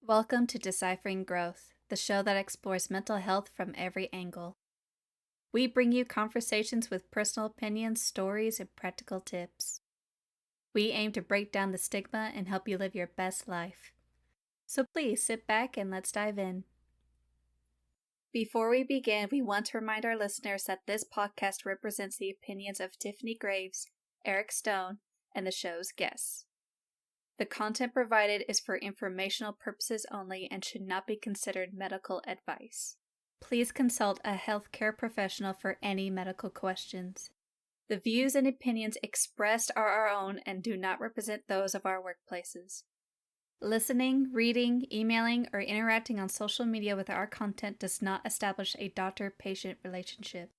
Welcome to Deciphering Growth, the show that explores mental health from every angle. We bring you conversations with personal opinions, stories, and practical tips. We aim to break down the stigma and help you live your best life. So please sit back and let's dive in. Before we begin, we want to remind our listeners that this podcast represents the opinions of Tiffany Graves, Eric Stone, and the show's guests. The content provided is for informational purposes only and should not be considered medical advice. Please consult a healthcare professional for any medical questions. The views and opinions expressed are our own and do not represent those of our workplaces. Listening, reading, emailing, or interacting on social media with our content does not establish a doctor-patient relationship.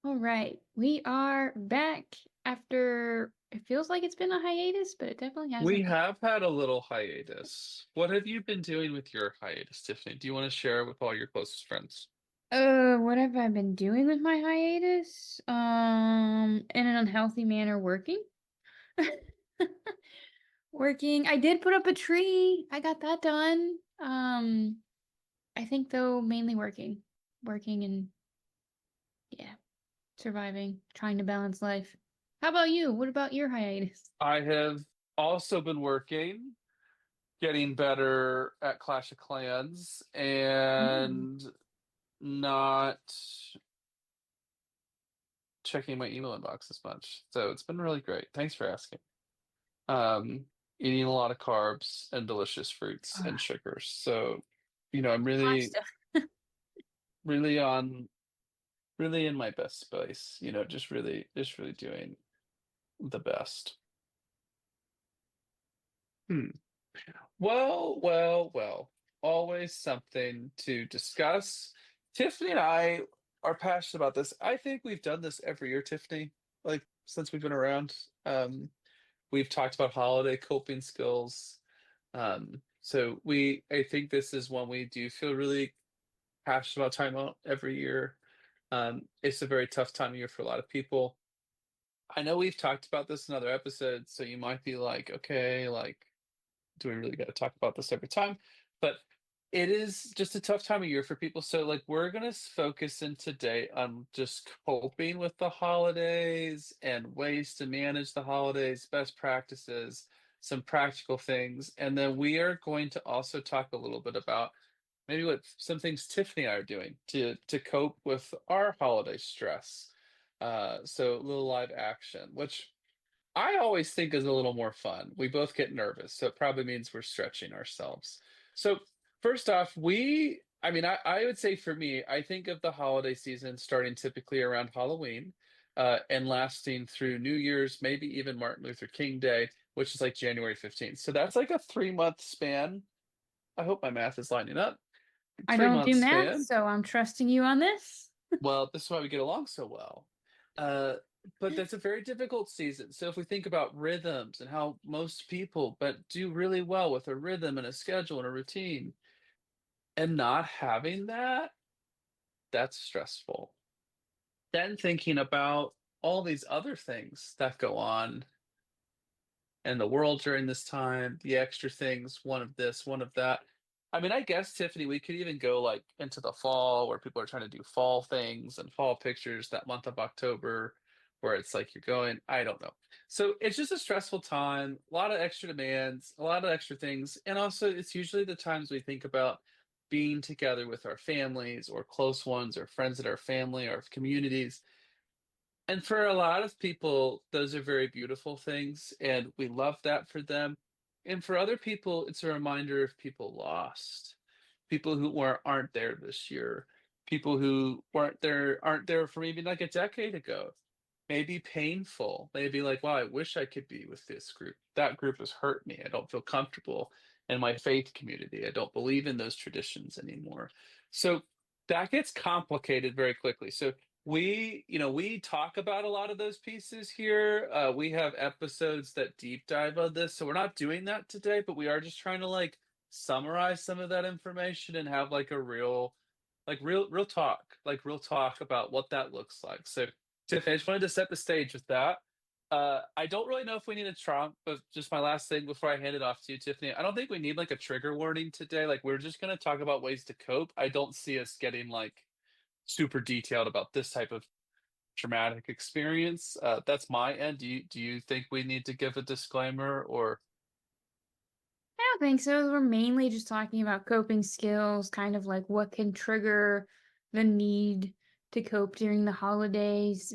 All right, we are back after it feels like it's been a hiatus, but it definitely We hasn't. have had a little hiatus. What have you been doing with your hiatus, Tiffany? Do you want to share with all your closest friends? What have I been doing with my hiatus? In an unhealthy manner, working. Working. I did put up a tree. I got that done. I think though mainly working. Working and yeah, surviving, trying to balance life. How about you? What about your hiatus? I have also been working, getting better at Clash of Clans, Mm. and not checking my email inbox as much. So it's been really great. Thanks for asking. Um, Eating a lot of carbs and delicious fruits and sugars. So, I'm really, Pasta. really on, really in my best space. Just really doing the best. Hmm. Well, well, well. Always something to discuss. Tiffany and I are passionate about this. I think we've done this every year, Tiffany, like since we've been around. We've talked about holiday coping skills. I think this is one we do feel really passionate about talking about every year. It's a very tough time of year for a lot of people. I know we've talked about this in other episodes, so you might be like, okay, like do we really got to talk about this every time? But it is just a tough time of year for people. So, like, we're going to focus in today on just coping with the holidays and ways to manage the holidays, best practices, some practical things. And then we are going to also talk a little bit about maybe what some things Tiffany and I are doing to cope with our holiday stress. So, a little live action, which I always think is a little more fun. We both get nervous, so it probably means we're stretching ourselves. So, first off, I would say for me, I think of the holiday season starting typically around Halloween and lasting through New Year's, maybe even Martin Luther King Day, which is like January 15th. So, that's like a 3 month span. I hope my math is lining up. I Three don't month do math, span. so I'm trusting you on this. Well, this is why we get along so well. Uh, but that's a very difficult season. So if we think about rhythms and how most people but do really well with a rhythm and a schedule and a routine, and not having that, that's stressful. Then thinking about all these other things that go on in the world during this time, the extra things, one of this, one of that. I mean, I guess, Tiffany, we could even go like into the fall where people are trying to do fall things and fall pictures that month of October where it's like you're going, I don't know. So it's just a stressful time, a lot of extra demands, a lot of extra things. And also, it's usually the times we think about being together with our families or close ones or friends in our family or communities, and for a lot of people, those are very beautiful things, and we love that for them. And for other people, it's a reminder of people lost, people who aren't there this year, people who aren't there for maybe like a decade ago. Maybe painful, maybe like, wow, I wish I could be with this group. That group has hurt me. I don't feel comfortable in my faith community. I don't believe in those traditions anymore. So that gets complicated very quickly. So we talk about a lot of those pieces here. We have episodes that deep dive on this, so we're not doing that today, but we are just trying to like summarize some of that information and have like a real talk about what that looks like. So, Tiffany, I just wanted to set the stage with that. I don't really know if we need a Trump, but just my last thing before I hand it off to you, Tiffany. I don't think we need like a trigger warning today. Like, we're just going to talk about ways to cope. I don't see us getting like super detailed about this type of traumatic experience. That's my end. Do you think we need to give a disclaimer or? I don't think so. We're mainly just talking about coping skills, kind of like what can trigger the need to cope during the holidays.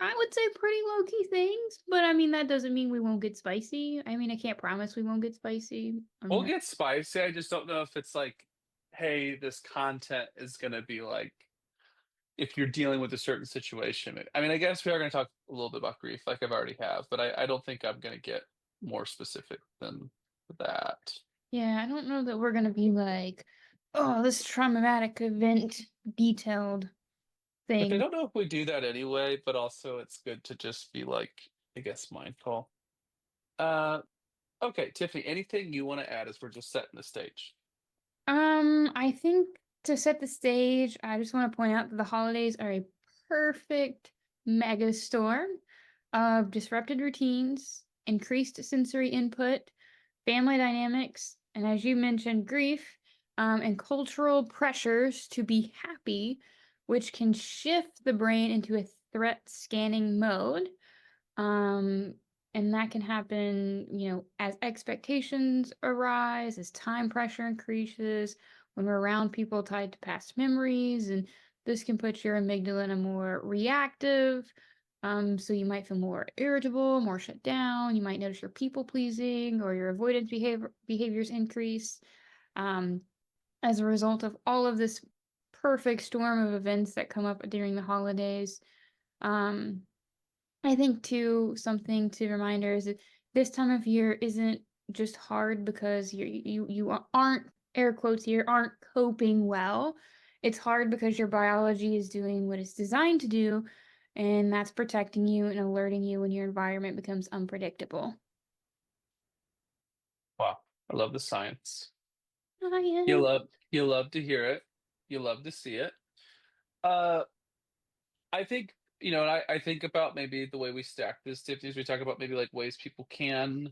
I would say pretty low key things, but I mean, that doesn't mean we won't get spicy. I mean, I can't promise we won't get spicy. I We'll mean, get spicy. I just don't know if it's like, hey, this content is gonna be like if you're dealing with a certain situation. I mean, I guess we are gonna talk a little bit about grief, like I've already have, but I don't think I'm gonna get more specific than that. yeah, I don't know that we're gonna be like, oh, this traumatic event detailed Which I thing. don't know if we do that anyway, but also it's good to just be like, I guess, mindful. Uh, okay, Tiffany, anything you want to add as we're just setting the stage? I think to set the stage, I just want to point out that the holidays are a perfect mega storm of disrupted routines, increased sensory input, family dynamics, and as you mentioned, grief, and cultural pressures to be happy, which can shift the brain into a threat scanning mode. Um, and that can happen, as expectations arise, as time pressure increases, when we're around people tied to past memories, and this can put your amygdala in a more reactive. So you might feel more irritable, more shut down. You might notice your people pleasing or your avoidance behaviors increase. Um, as a result of all of this perfect storm of events that come up during the holidays. Um, I think too, something to reminder is that this time of year isn't just hard because you aren't, air quotes here, aren't coping well. It's hard because your biology is doing what it's designed to do, and that's protecting you and alerting you when your environment becomes unpredictable. Wow, I love the science. Oh, You yeah. love you love to hear it. You love to see it. Uh, I think and I think about maybe the way we stack this, Tiffany, is we talk about maybe like ways people can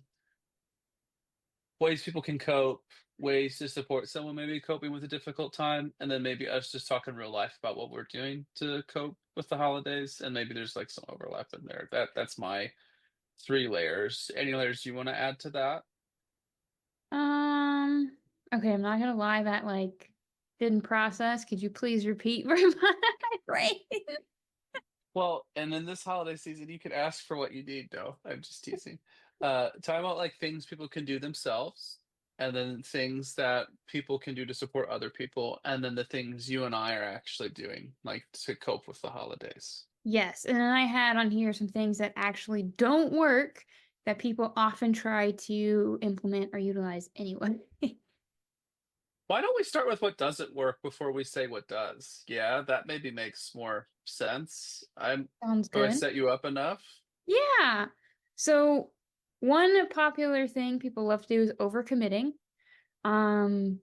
cope, ways to support someone maybe coping with a difficult time, and then maybe us just talking real life about what we're doing to cope with the holidays, and maybe there's like some overlap in there. That's my three layers. Any layers you want to add to that? Um, okay, I'm not gonna lie, that like didn't process. Could you please repeat for my brain? Well, and in this holiday season, you could ask for what you need. No, I'm just teasing. Talking about like things people can do themselves, and then things that people can do to support other people, and then the things you and I are actually doing, like to cope with the holidays. Yes, and then I had on here some things that actually don't work that people often try to implement or utilize anyway. Why don't we start with what doesn't work before we say what does? Yeah, that maybe makes more sense. Sounds Do I good. set you up enough? Yeah. So one popular thing people love to do is overcommitting. Um,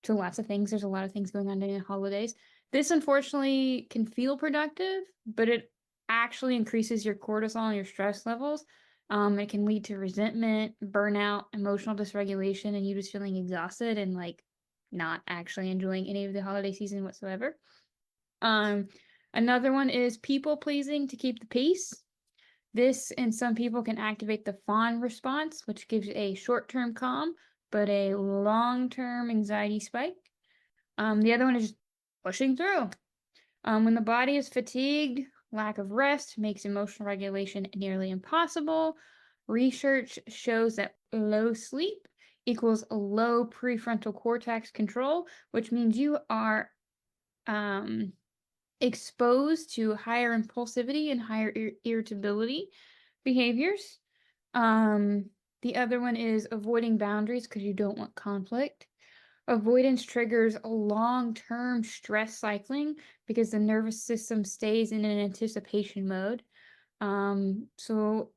to lots of things. There's a lot of things going on during the holidays. This unfortunately can feel productive, but it actually increases your cortisol and your stress levels. It can lead to resentment, burnout, emotional dysregulation, and you just feeling exhausted and like not actually enjoying any of the holiday season whatsoever. Um, Another one is people pleasing to keep the peace. This in some people can activate the fawn response, which gives a short-term calm, but a long-term anxiety spike. The other one is just pushing through. When the body is fatigued, lack of rest makes emotional regulation nearly impossible. Research shows that low sleep equals a low prefrontal cortex control, which means you are um, exposed to higher impulsivity and higher irritability behaviors. Um, the other one is avoiding boundaries because you don't want conflict. avoidance triggers a long-term stress cycling because the nervous system stays in an anticipation mode. So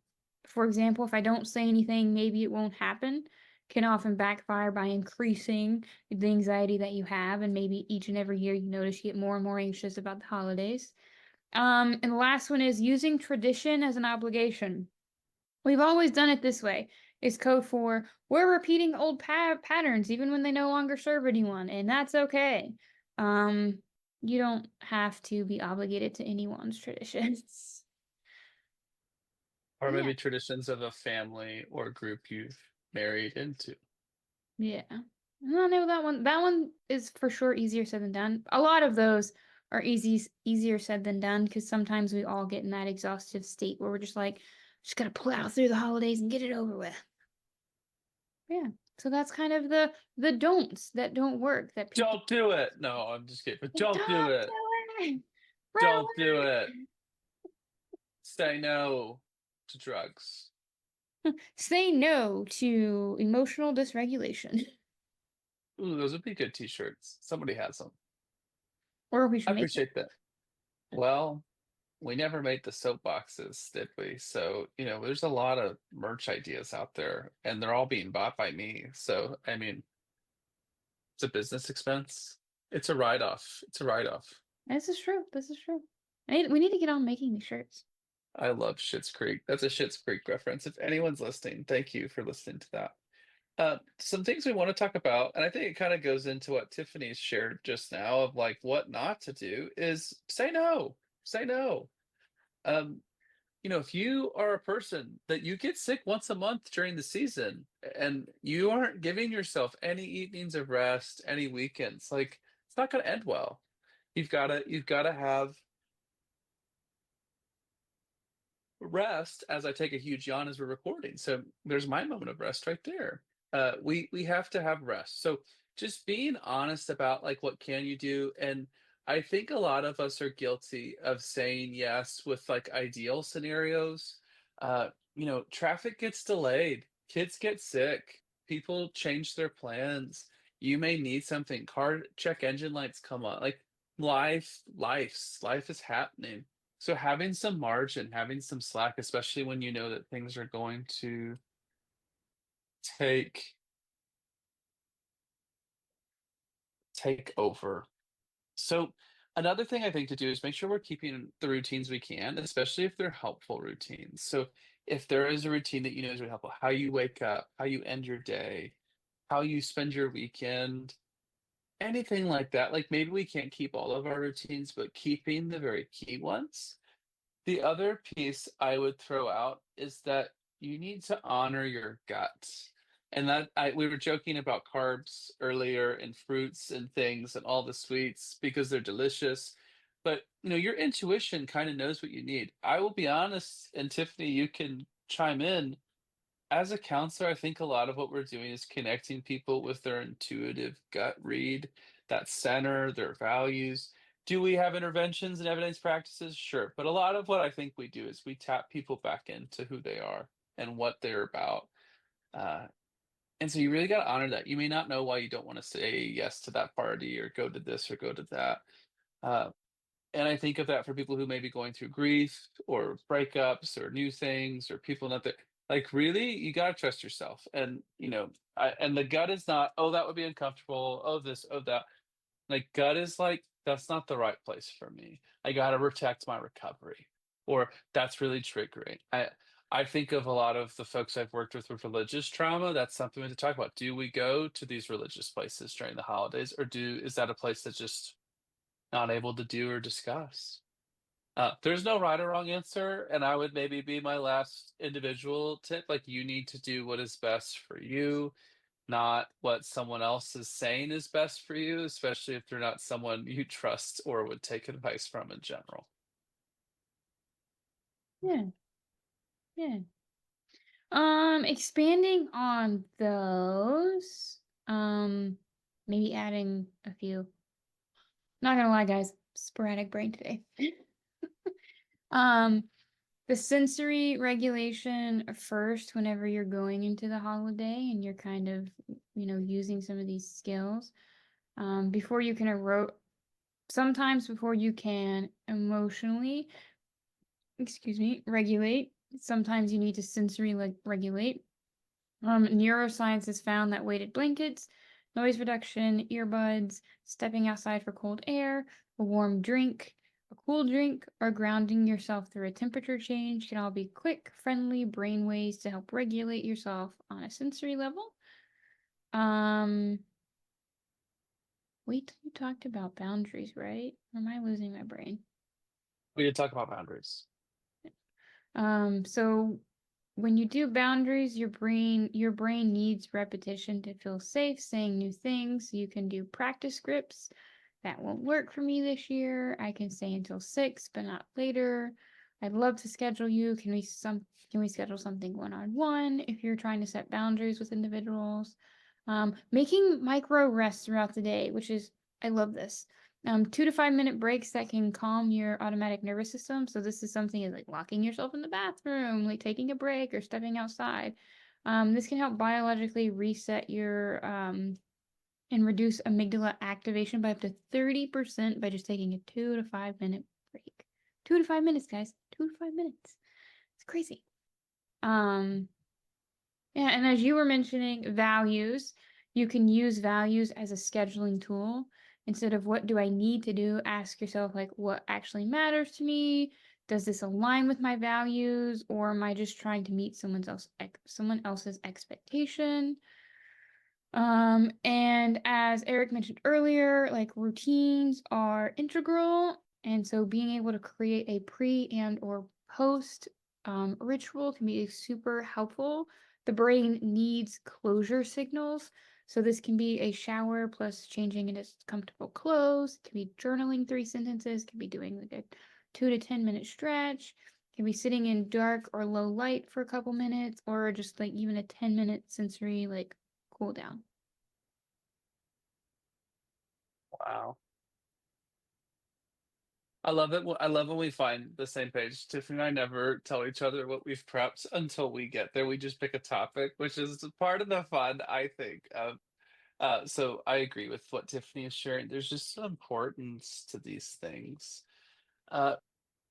for example, if I don't say anything, maybe it won't happen, can often backfire by increasing the anxiety that you have, and maybe each and every year you notice you get more and more anxious about the holidays. And the last one is using tradition as an obligation. We've always done it this way. It's code for we're repeating old patterns even when they no longer serve anyone, and that's okay. You don't have to be obligated to anyone's traditions. Or Yeah. maybe traditions of a family or group you've married into. Yeah. I know that one. That one is for sure easier said than done. A lot of those are easier said than done because sometimes we all get in that exhaustive state where we're just like, just gotta plow through the holidays and get it over with. Yeah. So that's kind of the don'ts that don't work that people Don't do it. No, I'm just kidding. But don't don't do it. do it. Run Don't do it. Say no to drugs. away. Say no to emotional dysregulation. Ooh, those would be good t-shirts. Somebody has them. Or we I should make them. appreciate that. Well, we never made the soapboxes, did we? So, there's a lot of merch ideas out there, and they're all being bought by me. So, I mean, it's a business expense. It's a write-off. It's a write-off. This is true. This is true. We need to get on making these shirts. I love Schitt's Creek. That's a Schitt's Creek reference. If anyone's listening, thank you for listening to that. Some things we want to talk about, and I think it kind of goes into what Tiffany's shared just now of like what not to do is say no. Say no. Um, if you are a person that you get sick once a month during the season and you aren't giving yourself any evenings of rest, any weekends, like it's not going to end well. You've got to have rest. As I take a huge yawn as we're recording, so there's my moment of rest right there. We have to have rest, so just being honest about like what can you do. And I think a lot of us are guilty of saying yes with like ideal scenarios. Traffic gets delayed, kids get sick, people change their plans, you may need something, car check engine lights come on, like life is happening. So having some margin, having some slack, especially when you know that things are going to take take over. So another thing I think to do is make sure we're keeping the routines we can, especially if they're helpful routines. So if there is a routine that you know is really helpful, how you wake up, how you end your day, how you spend your weekend, anything like that. Like maybe we can't keep all of our routines, but keeping the very key ones. The other piece I would throw out is that you need to honor your gut. And that we were joking about carbs earlier and fruits and things and all the sweets because they're delicious. But your intuition kind of knows what you need. I will be honest, and Tiffany, you can chime in. As a counselor, I think a lot of what we're doing is connecting people with their intuitive gut read, that center, their values. Do we have interventions and evidence practices? Sure. But a lot of what I think we do is we tap people back into who they are and what they're about. Uh, and so you really got to honor that. You may not know why you don't want to say yes to that party or go to this or go to that. Uh, and I think of that for people who may be going through grief or breakups or new things or people not there. Like really, you gotta trust yourself. And and the gut is not, oh, that would be uncomfortable, oh this, oh that. Like gut is like, that's not the right place for me. I gotta protect my recovery. Or that's really triggering. I think of a lot of the folks I've worked with religious trauma. That's something we have to talk about. Do we go to these religious places during the holidays, or is that a place that's just not able to do or discuss? There's no right or wrong answer, and I would maybe be my last individual tip. Like, you need to do what is best for you, not what someone else is saying is best for you, especially if they're not someone you trust or would take advice from in general. Yeah. Yeah. Expanding on those, maybe adding a few. Not gonna lie, guys, sporadic brain today. Um, the sensory regulation first whenever you're going into the holiday and you're kind of, using some of these skills before you can sometimes before you can emotionally, regulate. Sometimes you need to sensory regulate. Neuroscience has found that weighted blankets, noise reduction, earbuds, stepping outside for cold air, a warm drink, a cool drink, or grounding yourself through a temperature change can all be quick, friendly brain ways to help regulate yourself on a sensory level. Wait till you talked about boundaries, right? Or am I losing my brain? We did talk about boundaries. So when you do boundaries, your brain needs repetition to feel safe saying new things. So you can do practice scripts. That won't work for me this year. I can stay until 6, but not later. I'd love to schedule you. Can we schedule something one-on-one if you're trying to set boundaries with individuals? Making micro rests throughout the day, I love this. 2 to 5 minute breaks that can calm your automatic nervous system. So this is something like locking yourself in the bathroom, like taking a break or stepping outside. This can help biologically reset your and reduce amygdala activation by up to 30% by just taking a 2 to 5 minute break. 2 to 5 minutes, guys. 2 to 5 minutes. It's crazy. Yeah, and as you were mentioning values, you can use values as a scheduling tool. Instead of what do I need to do, ask yourself like what actually matters to me? Does this align with my values, or am I just trying to meet someone else's expectation? And as Eric mentioned earlier, like routines are integral. And so being able to create a pre and or post ritual can be super helpful. The brain needs closure signals. So this can be a shower plus changing into comfortable clothes. It can be journaling 3 sentences. It can be doing like a 2 to 10 minute stretch. It can be sitting in dark or low light for a couple minutes, or just like even a 10-minute sensory like cool down. Wow. I love it. I love when we find the same page. Tiffany and I never tell each other what we've prepped until we get there. We just pick a topic, which is part of the fun, I think. So I agree with what Tiffany is sharing. There's just an importance to these things. Uh,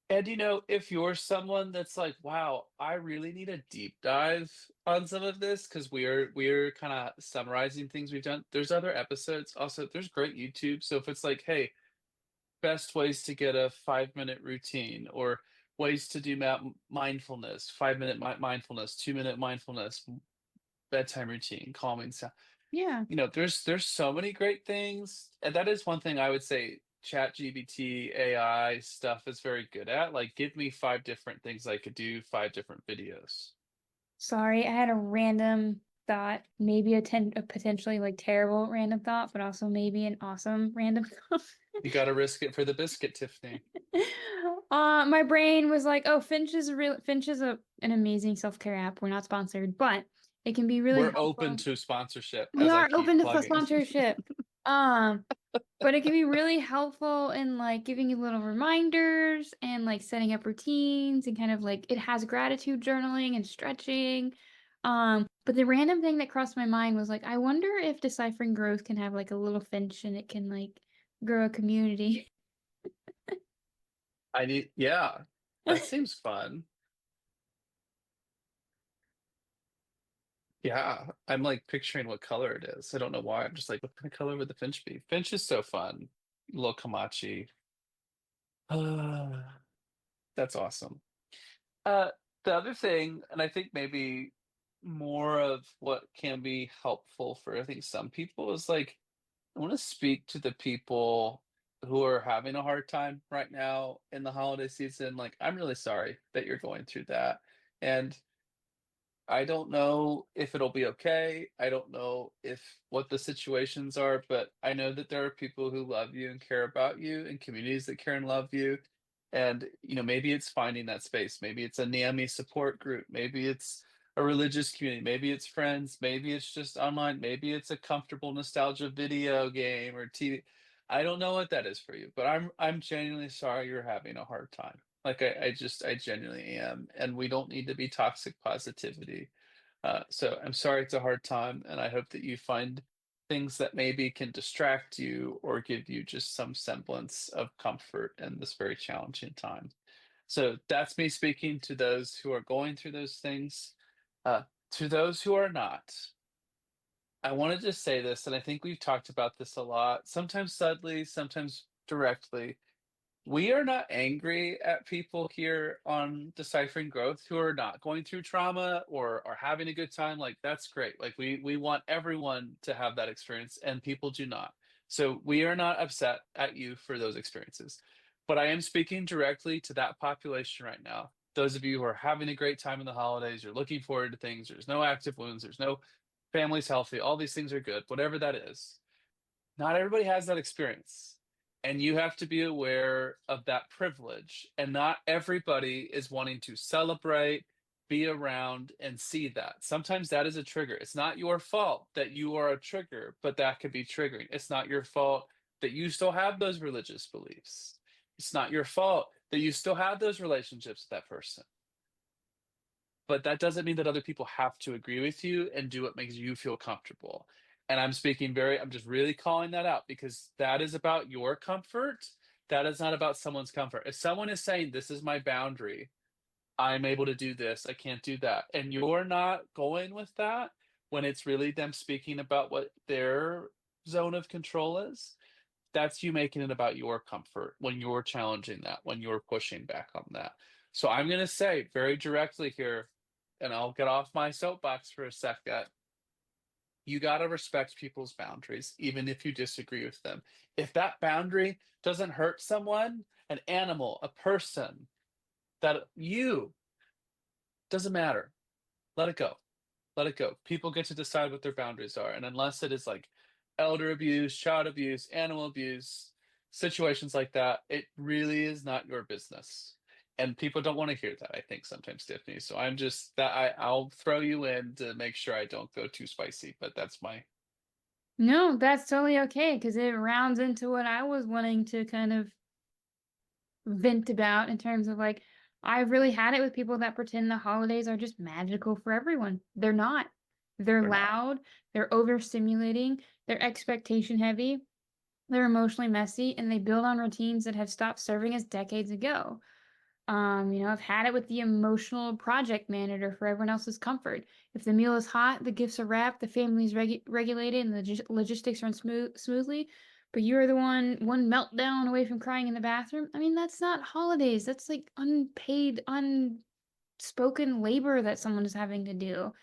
and if you're someone that's like, wow, I really need a deep dive on some of this because we're kind of summarizing things we've done. There's other episodes. Also, there's great YouTube. So if it's like, hey, best ways to get a 5-minute routine or ways to do mindfulness, 5-minute mindfulness, 2-minute mindfulness, bedtime routine, calming sound. Yeah. There's so many great things, and that is one thing I would say chat gbt AI stuff is very good at. Like, give me 5 different things I could do, 5 different videos. Sorry, I had a random thought, maybe a potentially like terrible random thought, but also maybe an awesome random thought. You got to risk it for the biscuit, Tiffany. My brain was like, "Oh, Finch is an amazing self-care app. We're not sponsored, but it can be really We're helpful." open to sponsorship, We as I are keep open to plugging. sponsorship. But it can be really helpful in like giving you little reminders and like setting up routines, and kind of like it has gratitude journaling and stretching. But the random thing that crossed my mind was like, I wonder if Deciphering Growth can have like a little Finch and it can like grow a community. Yeah, that seems fun. Yeah, I'm like picturing what color it is. I don't know why. I'm just like, what kind of color would the Finch be? Finch is so fun. Little Kamachi. That's awesome. Uh, the other thing, and I think maybe more of what can be helpful for I think some people is like, I want to speak to the people who are having a hard time right now in the holiday season. Like, I'm really sorry that you're going through that. And I don't know if it'll be okay. I don't know if what the situations are, but I know that there are people who love you and care about you and communities that care and love you. And, maybe it's finding that space. Maybe it's a NAMI support group. Maybe it's a religious community. Maybe it's friends. Maybe it's just online. Maybe it's a comfortable nostalgia video game or TV. I don't know what that is for you, but I'm genuinely sorry you're having a hard time. Like I genuinely am, and we don't need to be toxic positivity. So I'm sorry it's a hard time, and I hope that you find things that maybe can distract you or give you just some semblance of comfort in this very challenging time. So that's me speaking to those who are going through those things. Uh, to those who are not, I wanted to say this, and I think we've talked about this a lot, sometimes subtly, sometimes directly. We are not angry at people here on Deciphering Growth who are not going through trauma or are having a good time. Like, that's great. Like, we want everyone to have that experience, and people do not. So we are not upset at you for those experiences. But I am speaking directly to that population right now. Those of you who are having a great time in the holidays, you're looking forward to things, there's no active wounds, there's no family's healthy, all these things are good, whatever that is. Not everybody has that experience. And you have to be aware of that privilege. And not everybody is wanting to celebrate, be around, and see that. Sometimes that is a trigger. It's not your fault that you are a trigger, but that could be triggering. It's not your fault that you still have those religious beliefs. It's not your fault that you still have those relationships with that person. But that doesn't mean that other people have to agree with you and do what makes you feel comfortable. And I'm just really calling that out because that is about your comfort. That is not about someone's comfort. If someone is saying, this is my boundary, I'm able to do this, I can't do that, and you're not going with that when it's really them speaking about what their zone of control is, that's you making it about your comfort when you're challenging that, when you're pushing back on that. So I'm going to say very directly here, and I'll get off my soapbox for a second. You got to respect people's boundaries, even if you disagree with them. If that boundary doesn't hurt someone, an animal, a person, doesn't matter. Let it go. Let it go. People get to decide what their boundaries are. And unless it is like elder abuse, child abuse, animal abuse, situations like that, it really is not your business. And people don't want to hear that, I think, sometimes, Tiffany. So I'm just I'll throw you in to make sure I don't go too spicy, but that's my No, that's totally okay because it rounds into what I was wanting to kind of vent about in terms of like, I've really had it with people that pretend the holidays are just magical for everyone. They're not. They're or not. loud, they're overstimulating, they're expectation heavy, they're emotionally messy, and they build on routines that have stopped serving us decades ago. I've had it with the emotional project manager for everyone else's comfort. If the meal is hot, the gifts are wrapped, the family's regulated, and the logistics run smoothly, but you're the one meltdown away from crying in the bathroom. I mean, that's not holidays. That's like unpaid, unspoken labor that someone is having to do.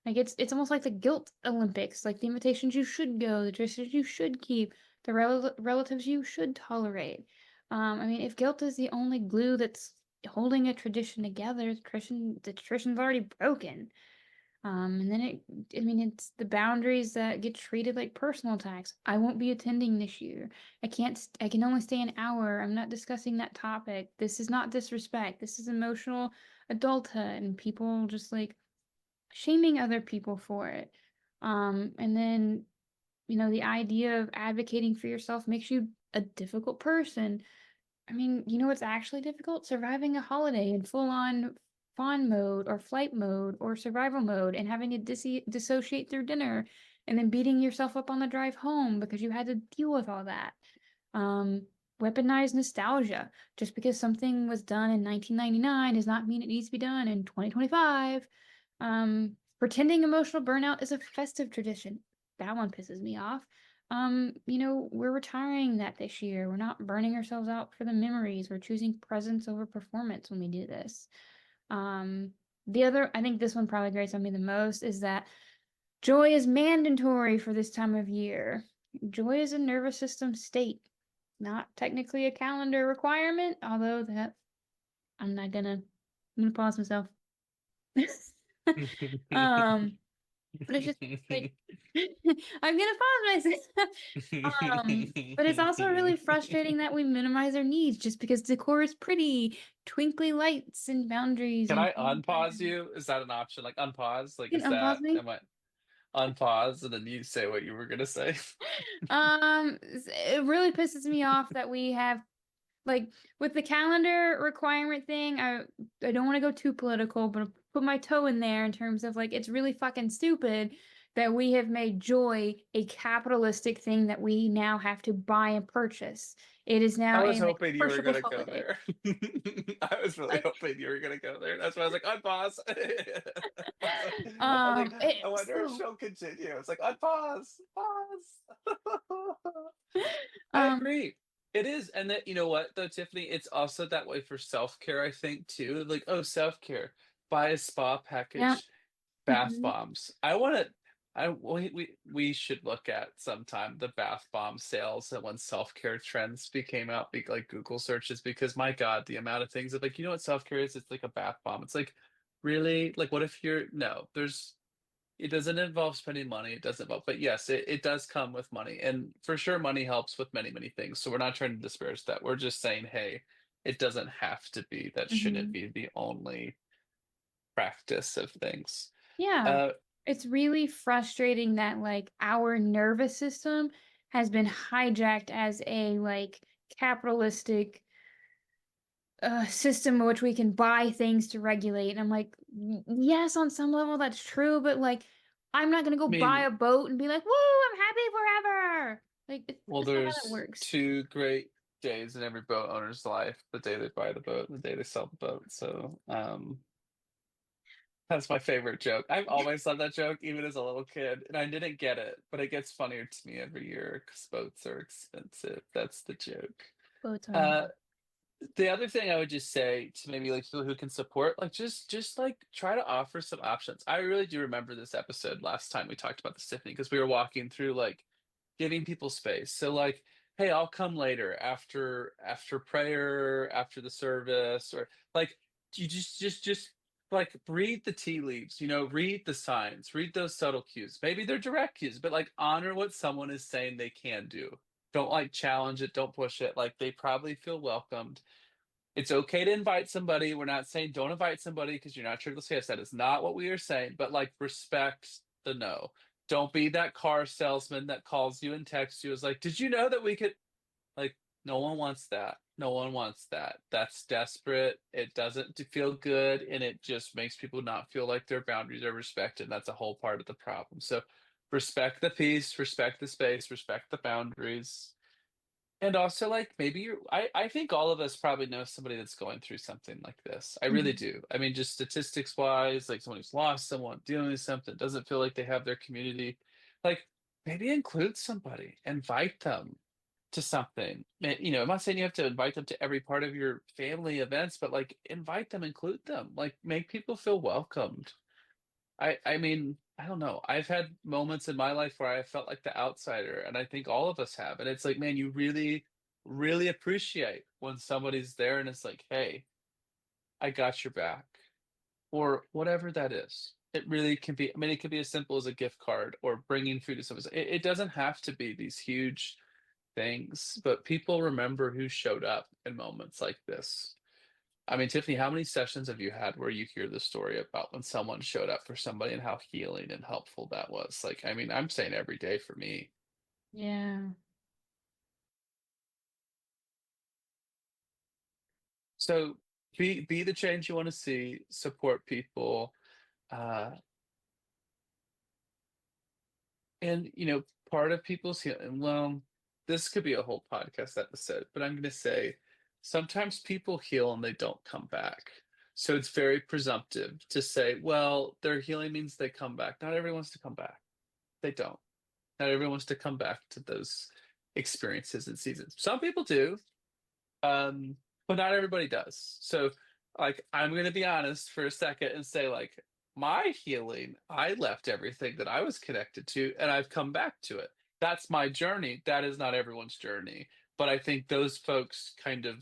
Like it's almost like the guilt Olympics, like the invitations you should go, the traditions you should keep, the relatives you should tolerate. I mean, if guilt is the only glue that's holding a tradition together, the tradition's already broken. And then I mean, it's the boundaries that get treated like personal attacks. I won't be attending this year. I can only stay an hour. I'm not discussing that topic. This is not disrespect. This is emotional adulthood. And people just like shaming other people for it. And then, the idea of advocating for yourself makes you a difficult person. I mean, you know what's actually difficult? Surviving a holiday in full on fawn mode or flight mode or survival mode and having to dissociate through dinner and then beating yourself up on the drive home because you had to deal with all that. Um, Weaponized nostalgia. Just because something was done in 1999 does not mean it needs to be done in 2025. Pretending emotional burnout is a festive tradition. That one pisses me off. We're retiring that this year. We're not burning ourselves out for the memories. We're choosing presence over performance when we do this. I think this one probably grates on me the most, is that joy is mandatory for this time of year. Joy is a nervous system state, not technically a calendar requirement, although that I'm gonna pause myself. um, but it's just like I'm gonna pause myself. But it's also really frustrating that we minimize our needs just because decor is pretty, twinkly lights and boundaries Can and I unpause you? Is that an option? Like unpause? Like you is can unpause that me. am I unpause and then you say what you were gonna say? It really pisses me off that we have Like with the calendar requirement thing, I don't want to go too political, but I'll put my toe in there in terms of like it's really fucking stupid that we have made joy a capitalistic thing that we now have to buy and purchase. It is I now was a like hoping you were perishable gonna go holiday. there. I was really Like hoping you were gonna go there. That's why I was like, unpause. I was like, I wonder if so she'll continue. It's like, unpause, pause. I um agree. It is. And that, you know what, though, Tiffany, it's also that way for self-care, I think, too. Like, oh, self-care, buy a spa yeah. package, bath Mhm. bombs. I want to. We should look at sometime the bath bomb sales and when self-care trends became out, like Google searches, because my God, the amount of things that, like, you know what self-care is? It's like a bath bomb. It's like, really? Like, what if you're no, there's it doesn't involve spending money. It doesn't involve, but yes, it does come with money. And for sure, money helps with many, many things. So we're not trying to disparage that. We're just saying, hey, it doesn't have to be. That shouldn't Mhm. be the only practice of things. Yeah. Uh, It's really frustrating that like our nervous system has been hijacked as a like capitalistic system in which we can buy things to regulate. And I'm like, yes, on some level that's true, but like I'm not gonna go I buy mean, a boat and be like, woo, I'm happy forever. Like well, that's not how that there's works. two great days in every boat owner's life: the day they buy the boat and the day they sell the boat. So, that's my favorite joke. I've always loved that joke, even as a little kid, and I didn't get it, but it gets funnier to me every year because boats are expensive. That's the joke. Boats are Uh, the other thing I would just say to maybe like people who can support, like just like try to offer some options. I really do remember this episode last time we talked about the symphony because we were walking through like giving people space. So like, hey, I'll come later after prayer, after the service, or like you just like read the tea leaves, read the signs, read those subtle cues. Maybe they're direct cues, but like honor what someone is saying they can do. Don't like challenge it, don't push it. Like they probably feel welcomed. It's okay to invite somebody. We're not saying don't invite somebody because you're not sure they'll say yes. That is not what we are saying, but like respect the no. Don't be that car salesman that calls you and texts you is like, did you know that we could like no one wants that. No one wants that. That's desperate. It doesn't feel good and it just makes people not feel like their boundaries are respected. That's a whole part of the problem. So respect the peace, respect the space, respect the boundaries. And also, like, maybe I think all of us probably know somebody that's going through something like this. I really Mhm. do. I mean, just statistics wise, like someone who's lost someone, dealing with something, doesn't feel like they have their community. Like, maybe include somebody, invite them to something. I'm not saying you have to invite them to every part of your family events, but like, invite them, include them, like, make people feel welcomed. I mean, I don't know. I've had moments in my life where I felt like the outsider, and I think all of us have. And it's like, man, you really, really appreciate when somebody's there and it's like, hey, I got your back, or whatever that is. It really can be. I mean, it could be as simple as a gift card or bringing food to someone. It doesn't have to be these huge things, but people remember who showed up in moments like this. I mean, Tiffany, how many sessions have you had where you hear the story about when someone showed up for somebody and how healing and helpful that was? Like, I mean, I'm saying every day for me. Yeah. So be the change you want to see, support people, uh, and part of people's healing. Well, this could be a whole podcast episode, but I'm going to say sometimes people heal and they don't come back. So it's very presumptive to say, well, their healing means they come back. Not everyone wants to come back. They don't. Not everyone wants to come back to those experiences and seasons. Some people do, um, but not everybody does. So, like, I'm going to be honest for a second and say, like, my healing, I left everything that I was connected to and I've come back to it. That's my journey. That is not everyone's journey. But I think those folks kind of,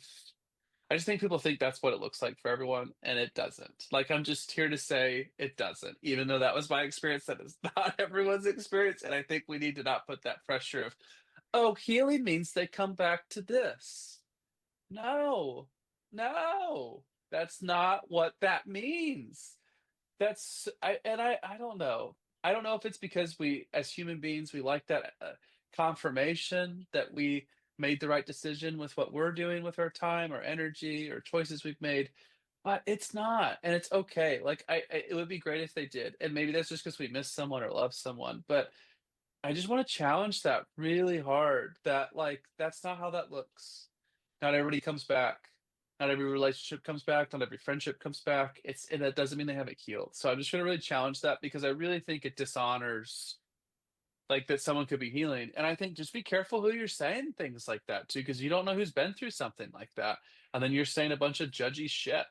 I just think people think that's what it looks like for everyone, and it doesn't. Like, I'm just here to say it doesn't, even though that was my experience. That is not everyone's experience. And I think we need to not put that pressure of, oh, healing means they come back to this. No, no, that's not what that means. I don't know. I don't know if it's because we, as human beings, we like that confirmation that we made the right decision with what we're doing with our time, our energy, or choices we've made. But it's not, and it's okay. Like it would be great if they did, and maybe that's just because we miss someone or love someone. But I just want to challenge that really hard. That like that's not how that looks. Not everybody comes back. Not every relationship comes back. Not every friendship comes back. And that doesn't mean they haven't healed. So I'm just going to really challenge that because I really think it dishonors like that someone could be healing. And I think just be careful who you're saying things like that to, because you don't know who's been through something like that. And then you're saying a bunch of judgy shit.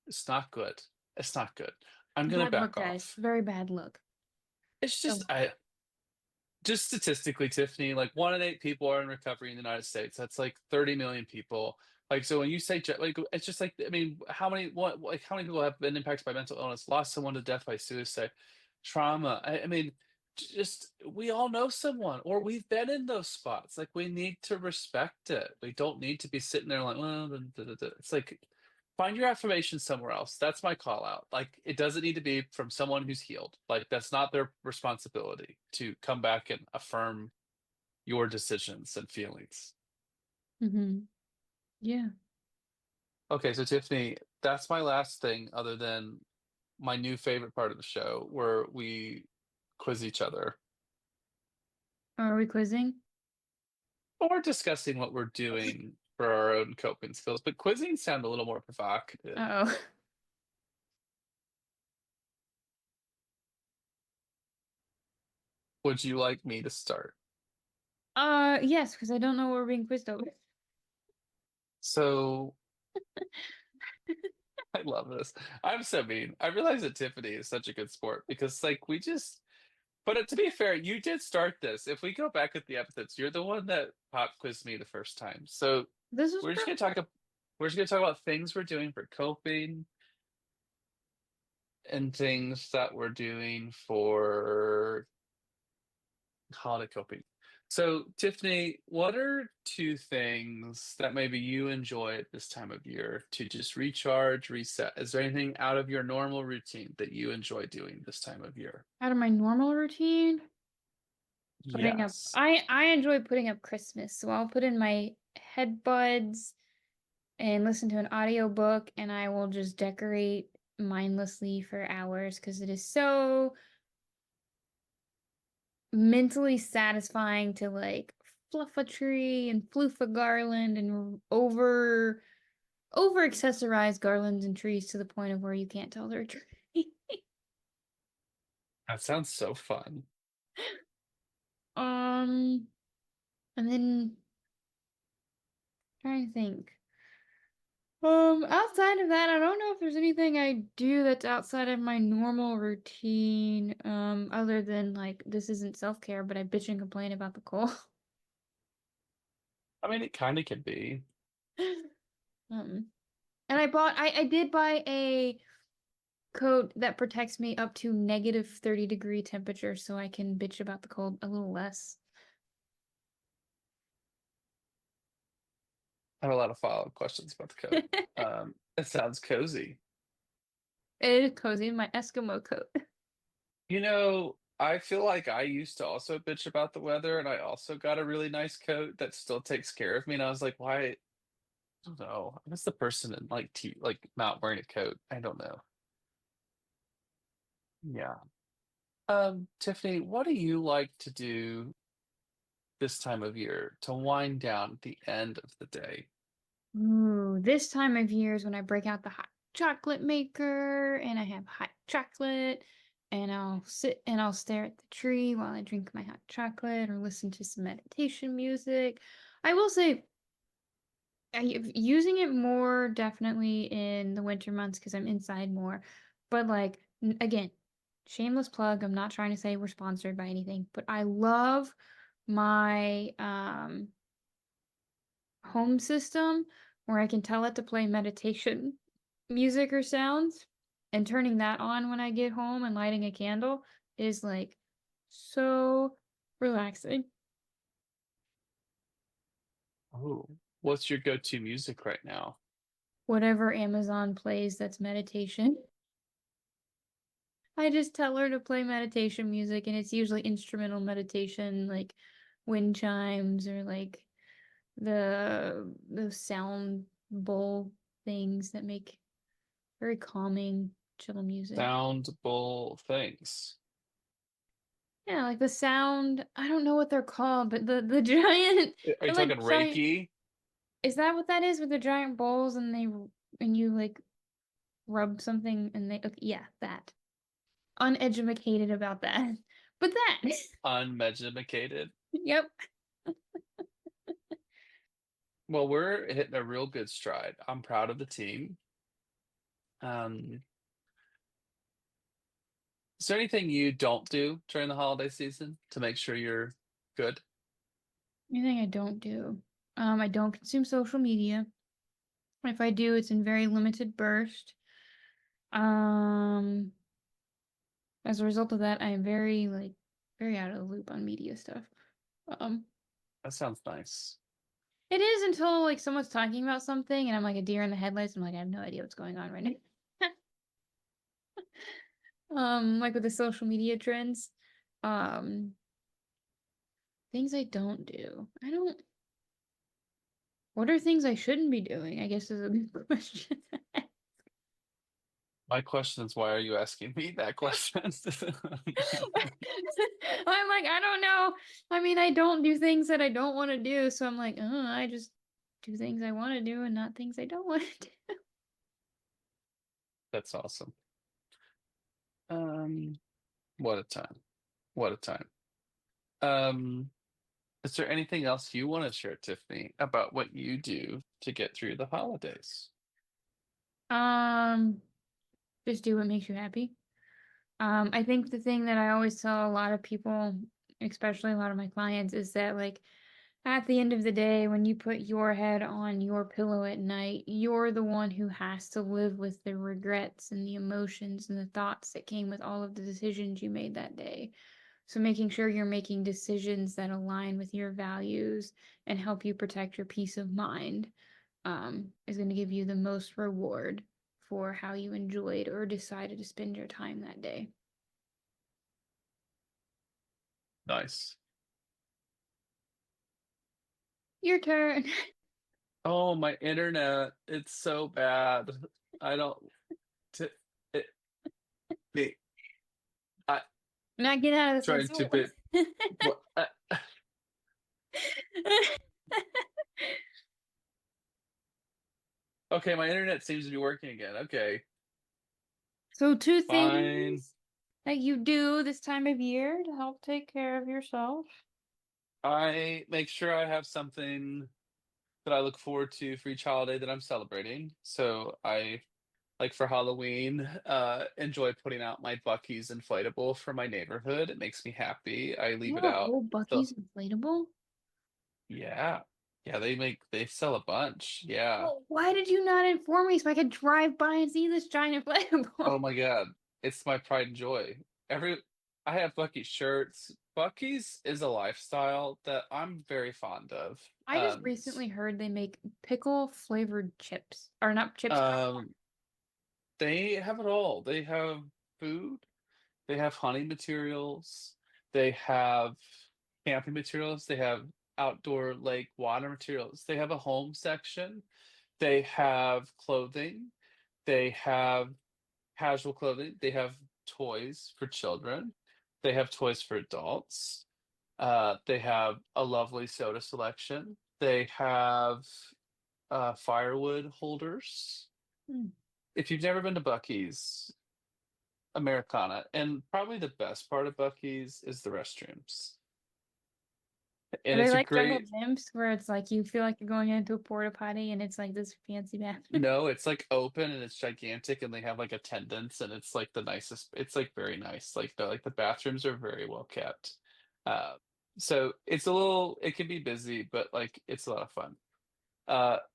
It's not good. It's not good. I'm gonna Bad look, back guys. off. Very bad look. It's So just statistically, Tiffany, like 1 in 8 people are in recovery in the United States. That's like 30 million people. Like, so when you say like, it's just like, I mean, how many people have been impacted by mental illness, lost someone to death by suicide, trauma? I mean, just we all know someone, or we've been in those spots. Like, we need to respect it. We don't need to be sitting there like, well, it's like, find your affirmation somewhere else. That's my call out. Like, it doesn't need to be from someone who's healed. Like, that's not their responsibility to come back and affirm your decisions and feelings. yeah. Okay, so Tiffany, that's my last thing other than my new favorite part of the show where we quiz each other Are we quizzing? or discussing what we're doing for our own coping skills. But quizzing sound a little more provocative. Uh-oh. Would you like me to start? Yes, because I don't know what we're being quizzed over. So I love this. I'm so mean. I realize that Tiffany is such a good sport because, like, we just. But to be fair, you did start this. If we go back at the episodes, you're the one that pop quizzed me the first time. So This is we're just gonna talk. We're just gonna talk about things we're doing for coping and things that we're doing for holiday coping. So, Tiffany, what are 2 things that maybe you enjoy at this time of year to just recharge, reset? Is there anything out of your normal routine that you enjoy doing this time of year? out of my normal routine. Putting up Yes. I enjoy putting up Christmas, so I'll put in my headbuds and listen to an audiobook, and I will just decorate mindlessly for hours because it is so mentally satisfying to like fluff a tree and floof a garland and over accessorize garlands and trees to the point of where you can't tell they're a tree. That sounds so fun. And then trying to think. Outside of that, I don't know if there's anything I do that's outside of my normal routine, other than like this isn't self-care, but I bitch and complain about the cold. I mean, it kind of can be. And I did buy a coat that protects me up to negative 30-degree temperature so I can bitch about the cold a little less. I have a lot of follow-up questions about the coat. It sounds cozy. It is cozy, my Eskimo coat. You know, I feel like I used to also bitch about the weather, and I also got a really nice coat that still takes care of me. And I was like, why? I don't know. I guess the person in like like not wearing a coat. I don't know. Yeah. Tiffany, what do you like to do this time of year to wind down at the end of the day? Ooh, this time of year is when I break out the hot chocolate maker and I have hot chocolate and I'll sit and I'll stare at the tree while I drink my hot chocolate or listen to some meditation music. I will say using it more definitely in the winter months because I'm inside more. But like again, shameless plug, I'm not trying to say we're sponsored by anything, but I love my home system where I can tell it to play meditation music or sounds, and turning that on when I get home and lighting a candle is like so relaxing. Oh, what's your go-to music right now? Whatever Amazon plays that's meditation. I just tell her to play meditation music, and it's usually instrumental meditation, like wind chimes or like those sound bowl things that make very calming, chill music. Sound bowl things. Yeah, like the sound. I don't know what they're called, but the giant. Are you they're like talking giant. Reiki? Is that what that is with the giant bowls and you like rub something and they okay, yeah, that. Uneducated about that. But that. Unmedicated. Yep. Well, we're hitting a real good stride. I'm proud of the team. Um, is there anything you don't do during the holiday season to make sure you're good? Anything I don't do. I don't consume social media. If I do, it's in very limited burst. Um, as a result of that, I am very out of the loop on media stuff. Um, That sounds nice. it is until like someone's talking about something and I'm like a deer in the headlights. I'm like, I have no idea what's going on right now. Like with the social media trends. Um, things I don't do. What are things I shouldn't be doing? I guess is a good question. My question is, why are you asking me that question? I'm like, I don't know. I mean, I don't do things that I don't want to do, so I'm like, I just do things I want to do and not things I don't want to do. That's awesome. What a time. What a time. Is there anything else you want to share, Tiffany, about what you do to get through the holidays? Um, just do what makes you happy. I think the thing that I always tell a lot of people, especially a lot of my clients, is that like at the end of the day, when you put your head on your pillow at night, you're the one who has to live with the regrets and the emotions and the thoughts that came with all of the decisions you made that day. So making sure you're making decisions that align with your values and help you protect your peace of mind, is going to give you the most reward for how you enjoyed or decided to spend your time that day. Nice. Your turn. Oh, my internet. It's so bad. I don't. T it, me. I Now get out of trying this to one. bit. What? Okay, my internet seems to be working again. Okay, So two fine. things that you do this time of year to help take care of yourself. I make sure I have something that I look forward to for each holiday that I'm celebrating. So I like for Halloween, enjoy putting out my Bucky's inflatable for my neighborhood. It makes me happy. I You leave it have a out. whole So Bucky's inflatable? yeah. Yeah, they sell a bunch. Yeah. Well, why did you not inform me so I could drive by and see this giant inflatable? Oh my God. It's my pride and joy. I have Bucky's shirts. Bucky's is a lifestyle that I'm very fond of. I just recently heard they make pickle flavored chips. Or not chips. Um, they have it all. They have food, they have hunting materials, they have camping materials, they have outdoor lake water materials, they have a home section, they have clothing, they have casual clothing, they have toys for children, they have toys for adults, they have a lovely soda selection, they have firewood holders. Hmm. If you've never been to Bucky's, Americana, and probably the best part of Bucky's is the restrooms. Are And they it's a like jungle great, gyms where it's like you feel like you're going into a porta potty and it's like this fancy bathroom? no, it's like open and it's gigantic and they have like attendants and it's like the nicest, it's like very nice. Like the bathrooms are very well kept. Uh, so it's a little, it can be busy, but like it's a lot of fun.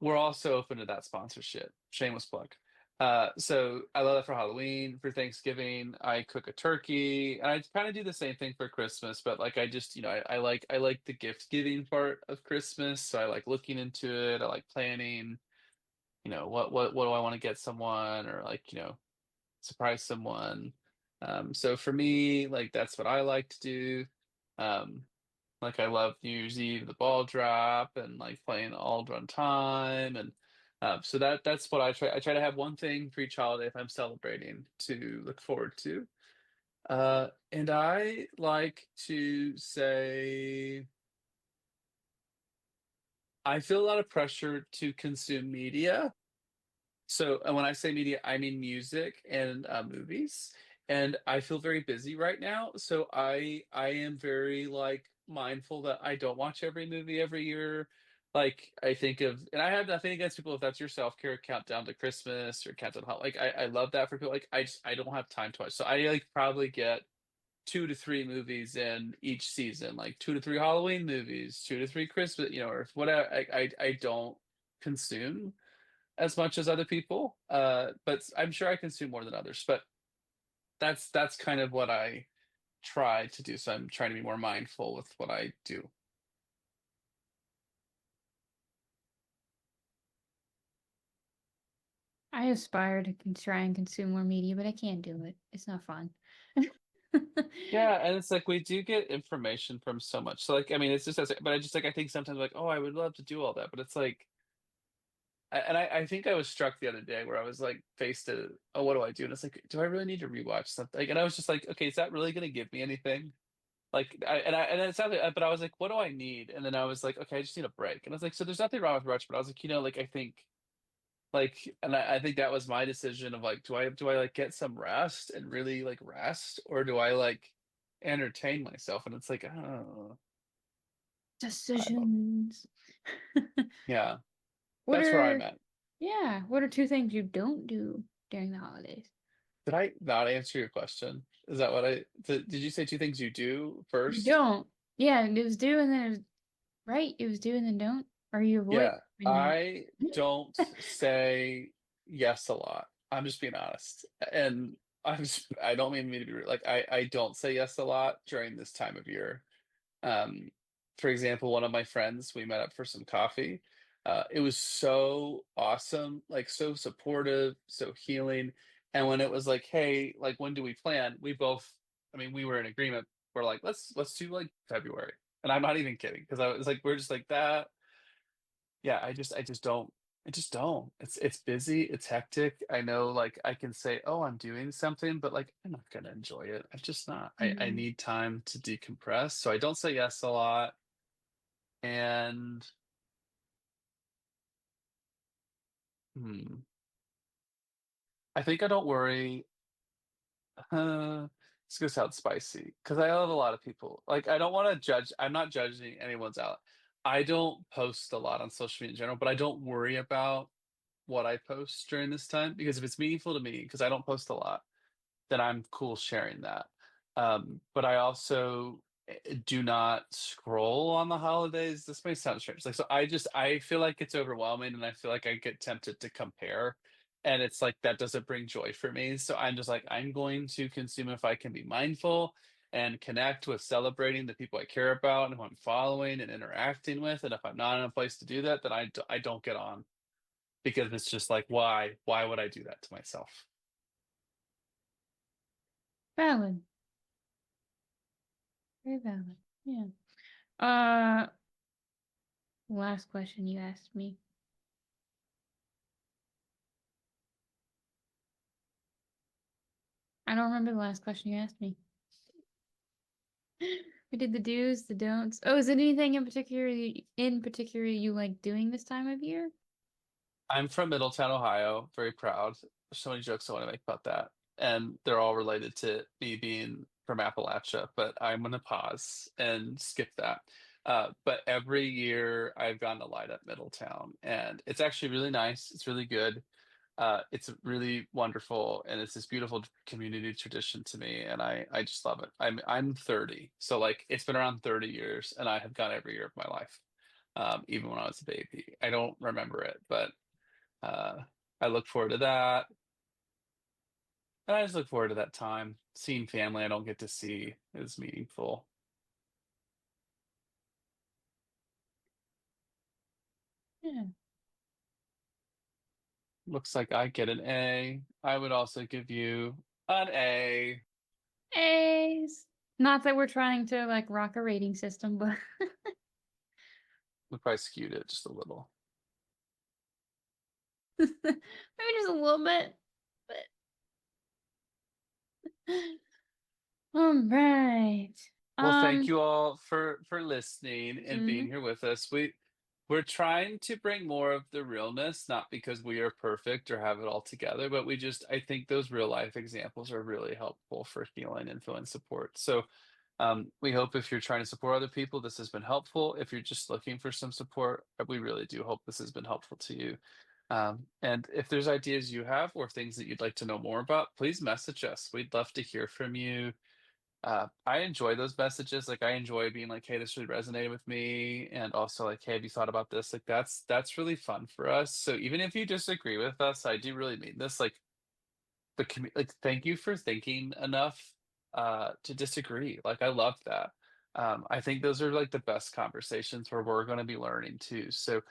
We're also open to that sponsorship. Shameless plug. So I love that for Halloween, for Thanksgiving, I cook a turkey, and I kind of do the same thing for Christmas, but like I just, I like the gift giving part of Christmas. So I like looking into it, I like planning, what do I want to get someone or like, surprise someone. So for me, like that's what I like to do. Um, Like I love New Year's Eve, the ball drop, and like playing all run time, and so that's what I try. I try to have one thing for each holiday if I'm celebrating to look forward to. And I like to say I feel a lot of pressure to consume media. So, and when I say media, I mean music and movies. And I feel very busy right now, so I am very like mindful that I don't watch every movie every year. Like I think of, and I have nothing against people if that's your self care countdown to Christmas or countdown to like I love that for people. Like I don't have time to watch, so I like probably get 2 to 3 movies in each season, like 2 to 3 Halloween movies, 2 to 3 Christmas, or whatever. I don't consume as much as other people, but I'm sure I consume more than others. But that's kind of what I try to do. So I'm trying to be more mindful with what I do. I aspire to try and consume more media, but I can't do it. It's not fun. Yeah, and it's like we do get information from so much. So like, I mean, it's just as, but I just like I think sometimes like, oh, I would love to do all that, but it's like, I think I was struck the other day where I was like faced to, oh, what do I do? And it's like, do I really need to rewatch something? Like, and I was just like, okay, is that really going to give me anything? Like, and it sounded, but I was like, what do I need? And then I was like, okay, I just need a break. And I was like, so there's nothing wrong with rush, but I was like, like I think, like, and I think that was my decision of like, do I like get some rest and really like rest, or do I like entertain myself? And it's like, oh, I don't, Decisions. yeah, What that's where I'm are, at. yeah, what are 2 things you don't do during the holidays? Did I not answer your question? Is that what did you say 2 things you do You first? don't. Yeah, it was do and then it was right. It was do and then don't. Or you avoid Yeah, and then I don't say yes a lot. I'm just being honest. And I don't mean me to be rude. Like I don't say yes a lot during this time of year. Um, for example, one of my friends, we met up for some coffee. It was so awesome, like so supportive, so healing. And when it was like, hey, like when do we plan? We both, I mean, we were in agreement. We're like, let's do like February. And I'm not even kidding because I was like, we're just like that. Yeah, I just don't. It's busy, it's hectic. I know like I can say, "Oh, I'm doing something," but like I'm not gonna enjoy it. I'm just not. I mm, need time to decompress. So I don't say yes a lot. And hmm, I think I don't worry. It's gonna sound spicy because I love a lot of people. Like I don't want to judge. I'm not judging anyone's out. I don't post a lot on social media in general, but I don't worry about what I post during this time because if it's meaningful to me, because I don't post a lot, then I'm cool sharing that. But I also do not scroll on the holidays. This may sound strange. Like, so I feel like it's overwhelming and I feel like I get tempted to compare. And it's like that doesn't bring joy for me. So I'm just like, I'm going to consume if I can be mindful and connect with celebrating the people I care about and who I'm following and interacting with. And if I'm not in a place to do that, then I don't get on because it's just like, why would I do that to myself? valid. Very valid. Yeah. Uh, last question you asked me. I don't remember the last question you asked me. We did the do's, the don'ts. Oh, is it anything in particular you like doing this time of year? I'm from Middletown, Ohio. Very proud. There's so many jokes I want to make about that, and they're all related to me being from Appalachia. But I'm gonna pause and skip that. But every year I've gone to light up Middletown, and it's actually really nice. It's really good. It's really wonderful, and it's this beautiful community tradition to me, and I just love it. I'm 30, so like it's been around 30 years, and I have gone every year of my life, even when I was a baby. I don't remember it, but uh, I look forward to that. And I just look forward to that time. Seeing family I don't get to see is meaningful. Yeah. Looks like I get an A. I would also give you an A. A's. Not that we're trying to like rock a rating system, but We probably skewed it just a little. maybe just a little bit. But all right. Well, thank you all for listening and being Mhm. here with us. We're trying to bring more of the realness, not because we are perfect or have it all together, but I think those real life examples are really helpful for healing and feeling support. So we hope if you're trying to support other people, this has been helpful. If you're just looking for some support, we really do hope this has been helpful to you. And if there's ideas you have or things that you'd like to know more about, please message us. We'd love to hear from you. I enjoy those messages. Like I enjoy being like, "Hey, this really resonated with me," and also like, "Hey, have you thought about this?" Like that's really fun for us. So even if you disagree with us, I do really mean this. Like like thank you for thinking enough to disagree. Like I love that. I think those are like the best conversations where we're going to be learning too. So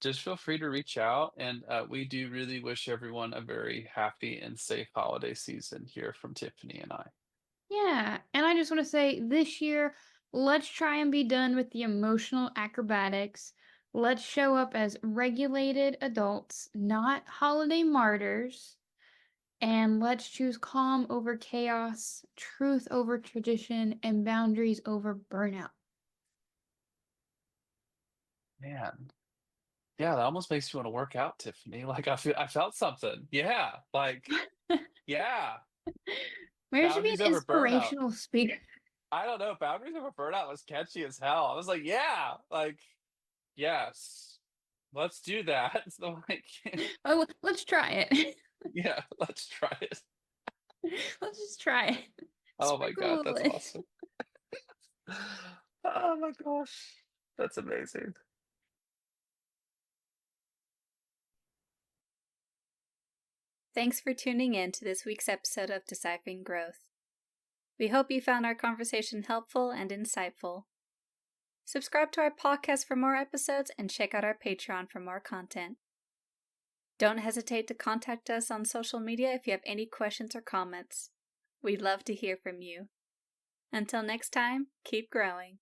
just feel free to reach out, and we do really wish everyone a very happy and safe holiday season here from Tiffany and I. Yeah, and I just want to say this year, let's try and be done with the emotional acrobatics. Let's show up as regulated adults, not holiday martyrs. And let's choose calm over chaos, truth over tradition, and boundaries over burnout. Man, yeah, that almost makes me want to work out, Tiffany. Like I felt something. Yeah, like yeah, Maybe I should be boundaries an over burnout. inspirational speaker. I don't know. Boundaries over burnout was catchy as hell. I was like, yeah, like yes, let's do that. So like, Oh, let's try it. yeah, let's try it. Let's just try it. Oh my Sprinkle a god, little that's bit. awesome. Oh my gosh, that's amazing. Thanks for tuning in to this week's episode of Deciphering Growth. We hope you found our conversation helpful and insightful. Subscribe to our podcast for more episodes and check out our Patreon for more content. Don't hesitate to contact us on social media if you have any questions or comments. We'd love to hear from you. Until next time, keep growing.